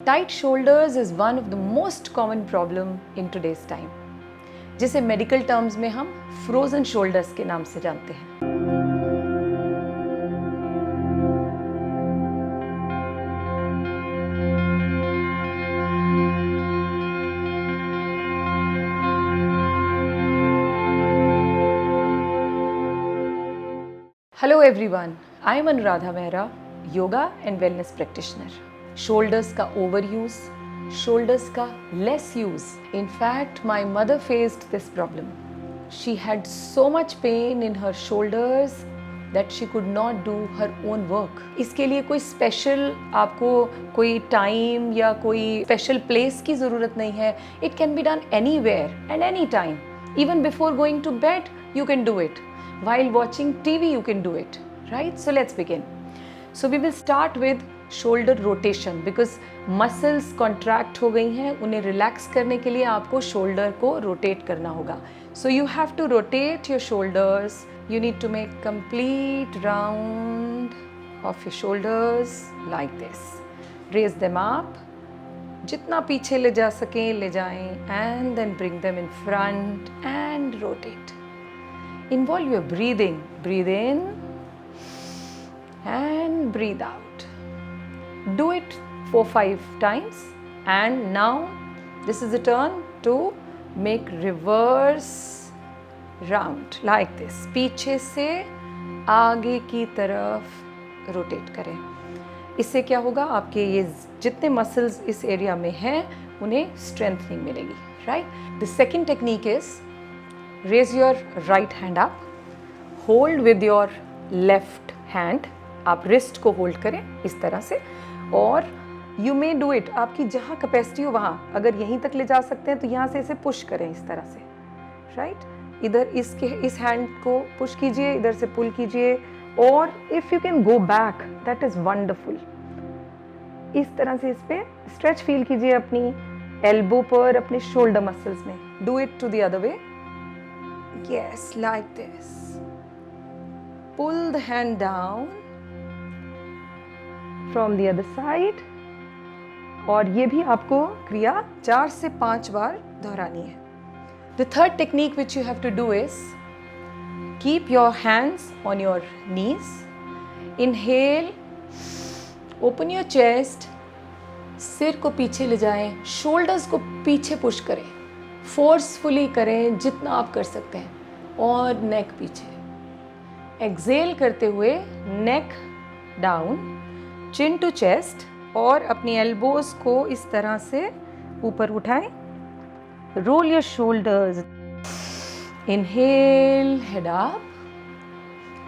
Tight shoulders is one of the most common problem in today's time, जिसे medical terms में हम frozen shoulders के नाम से जानते हैं। Hello everyone, I am Anuradha Mehra, yoga and wellness practitioner. Shoulders का overuse, shoulders का less use. In fact, my mother faced this problem. She had so much pain in her shoulders that she could not do her own work. इसके लिए कोई special आपको कोई time या कोई special place की ज़रूरत नहीं है. It can be done anywhere and anytime. Even before going to bed, you can do it. While watching TV, you can do it, right? So let's begin. So we will start with shoulder rotation because muscles contract हो गई हैं, उन्हें relax करने के लिए आपको shoulder को rotate करना होगा. So you have to rotate your shoulders. You need to make complete round of your shoulders like this. Raise them up. जितना पीछे ले जा सकें ले जाएं and then bring them in front and rotate. Involve your breathing. Breathe in and breathe out. Do it 4-5 times. And now this is the turn to make reverse round like this. पीछे से आगे की तरफ rotate करें. इससे क्या होगा, आपके ये जितने मसल्स इस एरिया में हैं उन्हें स्ट्रेंथनिंग मिलेगी, right? The second technique is raise your right hand up, hold with your left hand. आप wrist को hold करें इस तरह से, और you may do it, आपकी जहाँ कैपेसिटी हो वहाँ, अगर यहीं तक ले जा सकते हैं तो यहाँ से इसे पुश करें इस तरह से, राइट? इधर इस हैंड को पुश कीजिए, इधर से पुल कीजिए, और if you can go back that is wonderful. इस तरह से इस पे स्ट्रेच फील कीजिए अपनी एल्बो पर, अपने शोल्डर मसल्स में. Do it to the other way. Yes, like this. Pull the hand down from the other side. और ये भी आपको क्रिया 4 से 5 बार दोहरानी है. The third technique which you have to do is keep your hands on your knees. Inhale, open your chest. सिर को पीछे ले जाएं, shoulders को पीछे पुश करें, फोर्सफुली करें जितना आप कर सकते हैं, और नेक पीछे. एक्सेल करते हुए neck down, chin to chest, और अपनी एल्बोज को इस तरह से ऊपर उठाएं. Roll your shoulders. Inhale, head up,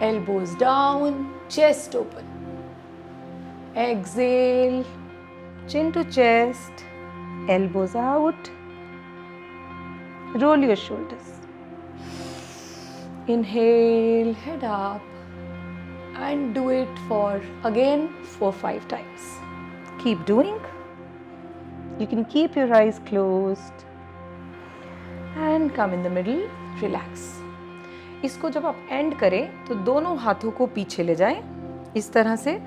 elbows down, chest open. Exhale, chin to chest, elbows out. Roll your shoulders. Inhale, head up, and do it for again 4-5 times. Keep doing. You can keep your eyes closed and come in the middle, relax. इसको जब आप and करें तो दोनों हाथों को पीछे ले जाएं, इस तरह से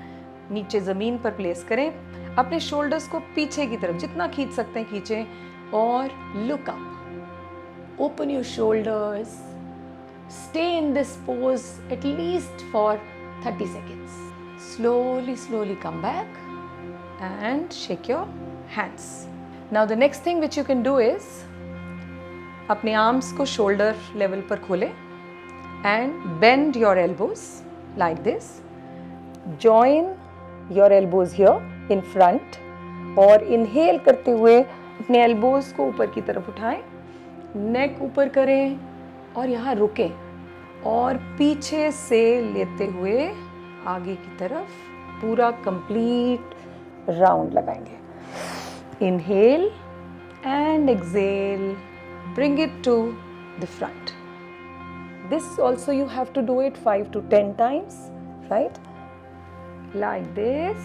नीचे ज़मीन पर प्लेस करें. अपने शोल्डर्स को पीछे की तरफ जितना खींच सकते हैं खींचें, और look up. Open your shoulders. Stay in this pose at least for 30 seconds. Slowly come back and shake your hands. Now the next thing which you can do is अपने arms को shoulder level पर खोलें and bend your elbows like this. Join your elbows here in front, और inhale करते हुए अपने elbows को ऊपर की तरफ उठाएं, नेक ऊपर करें और यहाँ रुकें, और पीछे से लेते हुए आगे की तरफ पूरा कंप्लीट राउंड लगाएंगे. Inhale and exhale, bring it to the front. This also you have to do it 5 to 10 times, right? Like this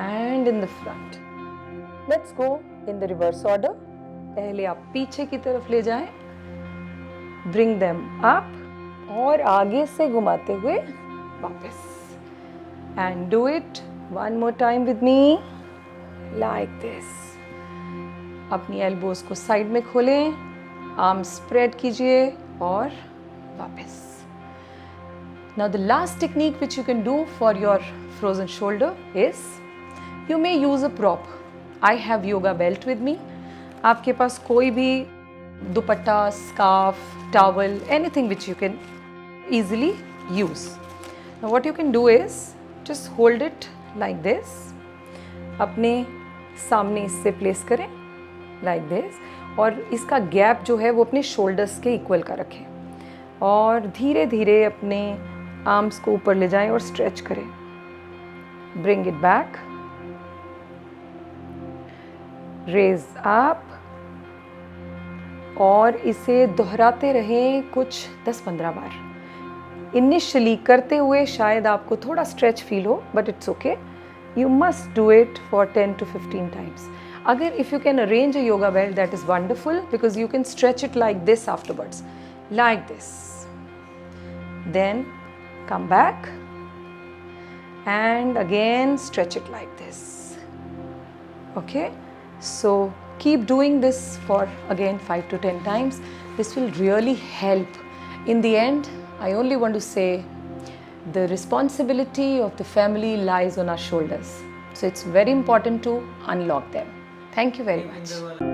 and in the front. Let's go in the reverse order. पहले आप पीछे की तरफ ले जाएं, bring them up, और आगे से घुमाते हुए वापस. And do it One more time with me, like this. अपनी एल्बोज को साइड में खोलें, आर्म स्प्रेड कीजिए और वापस. Now the last technique which you can do for your frozen shoulder is you may use a prop. I have yoga belt with me. आपके पास कोई भी दुपट्टा, scarf, towel, anything which you can easily use. Now what you can do is just hold it like this. अपने सामने इससे place करें like this और इसका gap जो है वो अपने शोल्डर्स के इक्वल का रखें और धीरे धीरे अपने आर्म्स को ऊपर ले जाएं और स्ट्रेच करें. Bring it back, raise up और इसे दोहराते रहें कुछ 10-15 बार. इनिशियली करते हुए शायद आपको थोड़ा स्ट्रेच फील हो, but it's okay. You must do it for 10 to 15 times. अगर if you can arrange a yoga belt, that is wonderful because you can stretch it like this afterwards, like this. Then come back and again stretch it like this. Okay, so keep doing this for again 5 to 10 times. This will really help. In the end, I only want to say the responsibility of the family lies on our shoulders. So it's very important to unlock them. Thank you very much.